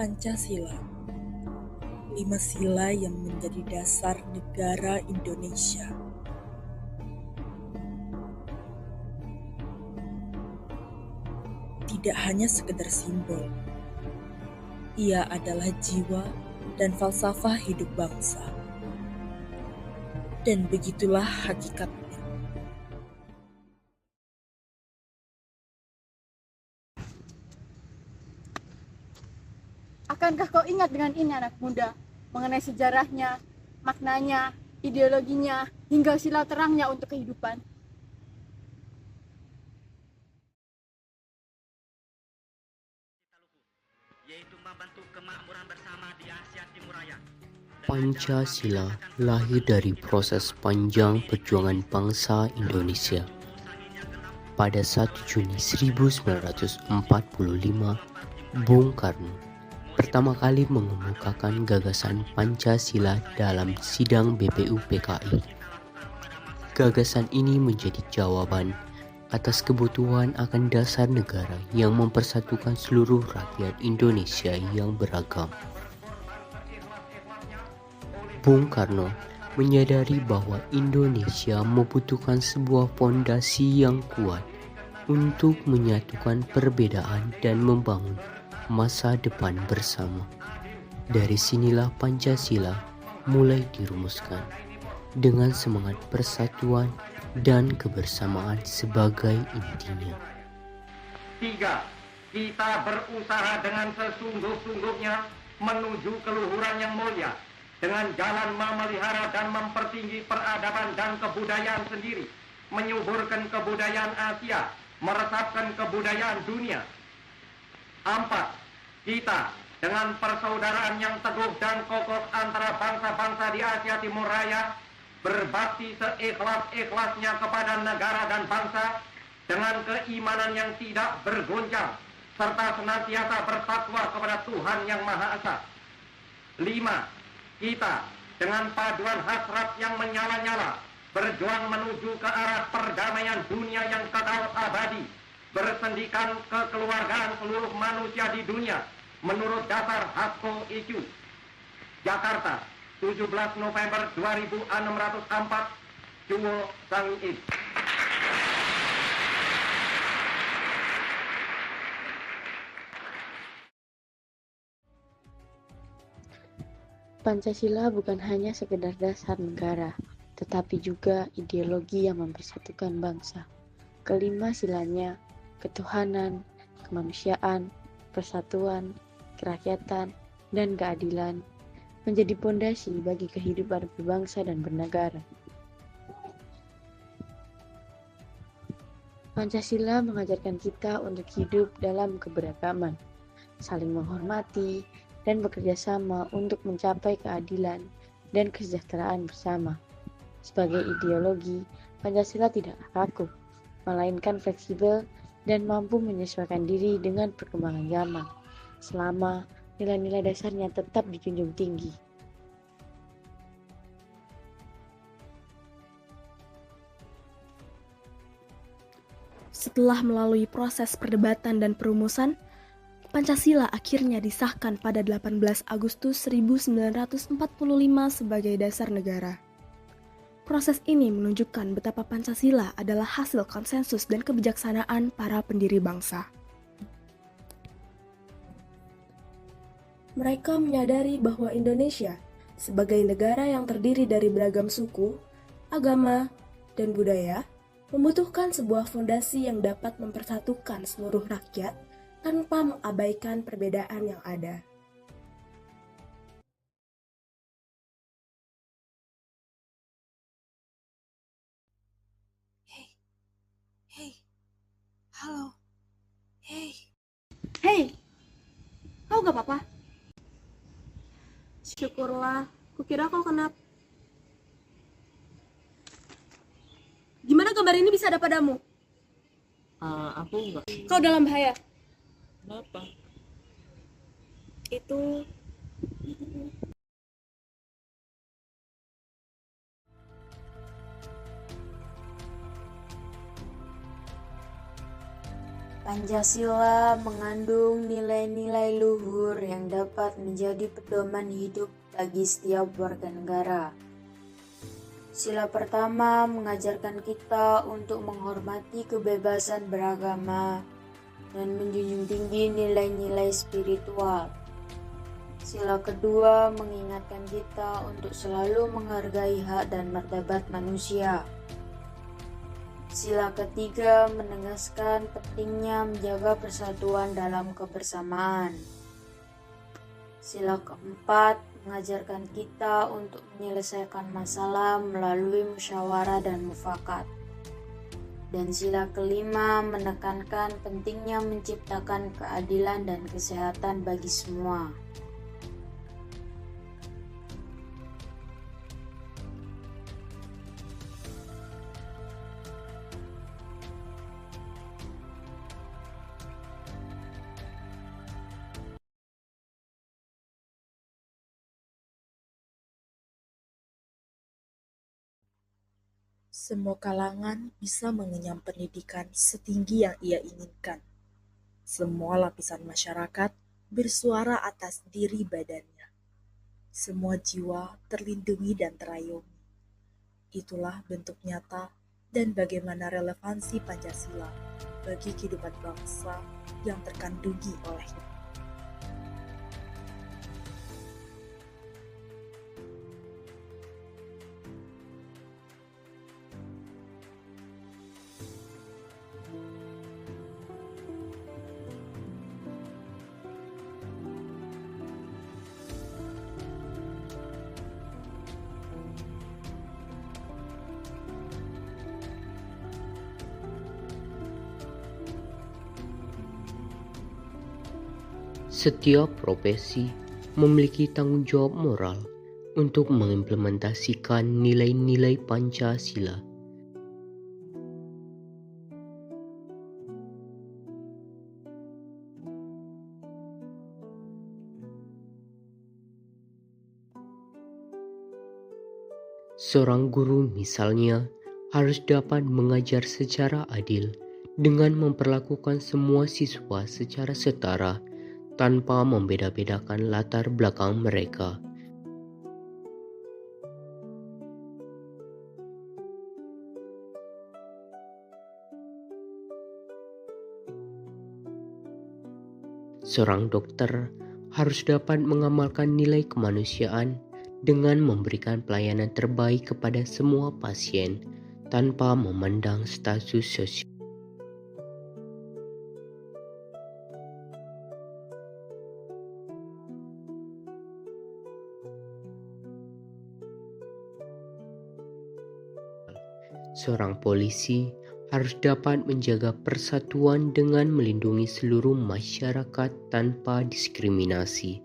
Pancasila, 5 sila yang menjadi dasar negara Indonesia. Tidak hanya sekedar simbol, ia adalah jiwa dan falsafah hidup bangsa. Dan begitulah hakikatnya. Akankah kau ingat dengan ini anak muda, mengenai sejarahnya, maknanya, ideologinya, hingga sila terangnya untuk kehidupan? Yaitu membentuk kemakmuran bersama di Asia Timur Raya. Pancasila lahir dari proses panjang perjuangan bangsa Indonesia. Pada 1 Juni 1945, Bung Karno pertama kali mengemukakan gagasan Pancasila dalam sidang BPUPKI. Gagasan ini menjadi jawaban atas kebutuhan akan dasar negara yang mempersatukan seluruh rakyat Indonesia yang beragam. Bung Karno menyadari bahwa Indonesia membutuhkan sebuah fondasi yang kuat untuk menyatukan perbedaan dan membangun masa depan bersama. Dari sinilah Pancasila mulai dirumuskan dengan semangat persatuan dan kebersamaan sebagai intinya. 3. Kita berusaha dengan sesungguh-sungguhnya menuju keluhuran yang mulia dengan jalan memelihara dan mempertinggi peradaban dan kebudayaan sendiri, menyuburkan kebudayaan Asia, meresapkan kebudayaan dunia. 4. Kita dengan persaudaraan yang teguh dan kokoh antara bangsa-bangsa di Asia Timur Raya berbakti seikhlas-ikhlasnya kepada negara dan bangsa dengan keimanan yang tidak bergoncang serta senantiasa bertakwa kepada Tuhan yang Maha Esa. 5. Kita dengan paduan hasrat yang menyala-nyala berjuang menuju ke arah perdamaian dunia yang kekal abadi, bersendikan kekeluargaan seluruh manusia di dunia menurut dasar Hasko IQ. Jakarta, 17 November 2604, Juwo Sangiid. Pancasila bukan hanya sekedar dasar negara, tetapi juga ideologi yang mempersatukan bangsa. Kelima silanya, ketuhanan, kemanusiaan, persatuan, kerakyatan, dan keadilan, menjadi pondasi bagi kehidupan berbangsa dan bernegara. Pancasila mengajarkan kita untuk hidup dalam keberagaman, saling menghormati, dan bekerja sama untuk mencapai keadilan dan kesejahteraan bersama. Sebagai ideologi, Pancasila tidak kaku, melainkan fleksibel dan mampu menyesuaikan diri dengan perkembangan zaman, selama nilai-nilai dasarnya tetap dijunjung tinggi. Setelah melalui proses perdebatan dan perumusan, Pancasila akhirnya disahkan pada 18 Agustus 1945 sebagai dasar negara. Proses ini menunjukkan betapa Pancasila adalah hasil konsensus dan kebijaksanaan para pendiri bangsa. Mereka menyadari bahwa Indonesia sebagai negara yang terdiri dari beragam suku, agama, dan budaya membutuhkan sebuah fondasi yang dapat mempersatukan seluruh rakyat tanpa mengabaikan perbedaan yang ada. Halo. Hei, kau gak apa-apa? Syukurlah, kukira kau kenapa. Gimana gambar ini bisa ada padamu? Aku enggak. Kau dalam bahaya. Kenapa? Itu Pancasila mengandung nilai-nilai luhur yang dapat menjadi pedoman hidup bagi setiap warga negara. Sila pertama mengajarkan kita untuk menghormati kebebasan beragama dan menjunjung tinggi nilai-nilai spiritual. Sila kedua mengingatkan kita untuk selalu menghargai hak dan martabat manusia. Sila ketiga menegaskan pentingnya menjaga persatuan dalam kebersamaan. Sila keempat mengajarkan kita untuk menyelesaikan masalah melalui musyawarah dan mufakat. Dan sila kelima menekankan pentingnya menciptakan keadilan dan kesehatan bagi semua. Semua kalangan bisa mengenyam pendidikan setinggi yang ia inginkan. Semua lapisan masyarakat bersuara atas diri badannya. Semua jiwa terlindungi dan terayomi. Itulah bentuk nyata dan bagaimana relevansi Pancasila bagi kehidupan bangsa yang terkandungi olehnya. Setiap profesi memiliki tanggung jawab moral untuk mengimplementasikan nilai-nilai Pancasila. Seorang guru misalnya harus dapat mengajar secara adil dengan memperlakukan semua siswa secara setara tanpa membeda-bedakan latar belakang mereka. Seorang dokter harus dapat mengamalkan nilai kemanusiaan dengan memberikan pelayanan terbaik kepada semua pasien tanpa memandang status sosial. Seorang polisi harus dapat menjaga persatuan dengan melindungi seluruh masyarakat tanpa diskriminasi.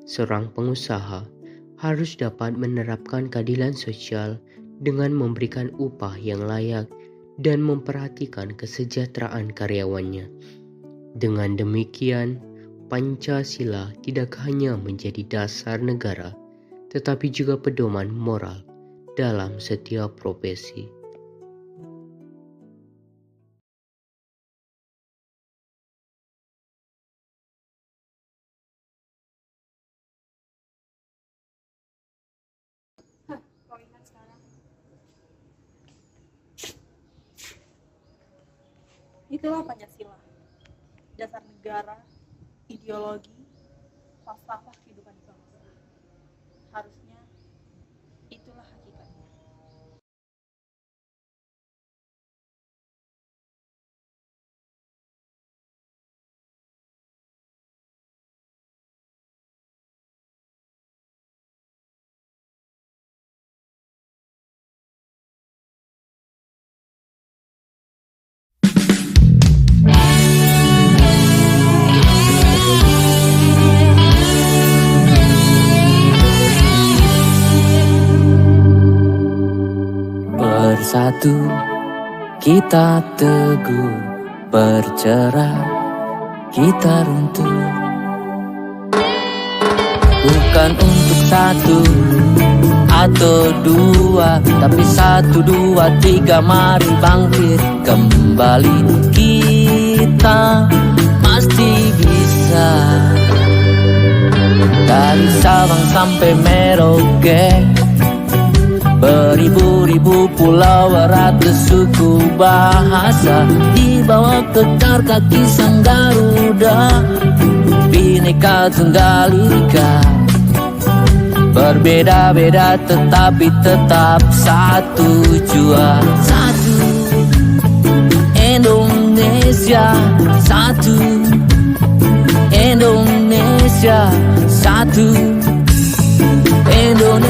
Seorang pengusaha harus dapat menerapkan keadilan sosial dengan memberikan upah yang layak dan memperhatikan kesejahteraan karyawannya. Dengan demikian, Pancasila tidak hanya menjadi dasar negara, tetapi juga pedoman moral dalam setiap profesi. Kau ingat sekarang? Itulah Pancasila, dasar negara, ideologi, falsafah kehidupan bangsa. Harusnya itulah hakikatnya. Bersatu kita teguh, bercerai kita runtuh. Bukan untuk satu atau dua, tapi 1, 2, 3, mari bangkit kembali. Kita kita pasti bisa. Dari Sabang sampai Merauke, beribu-ribu pulau, ratus suku bahasa, dibawa kekar kaki sang Garuda, Bhinneka Tunggal Ika. Berbeda-beda tetapi tetap satu jua. Satu Indonesia, satu Indonesia, satu Indonesia.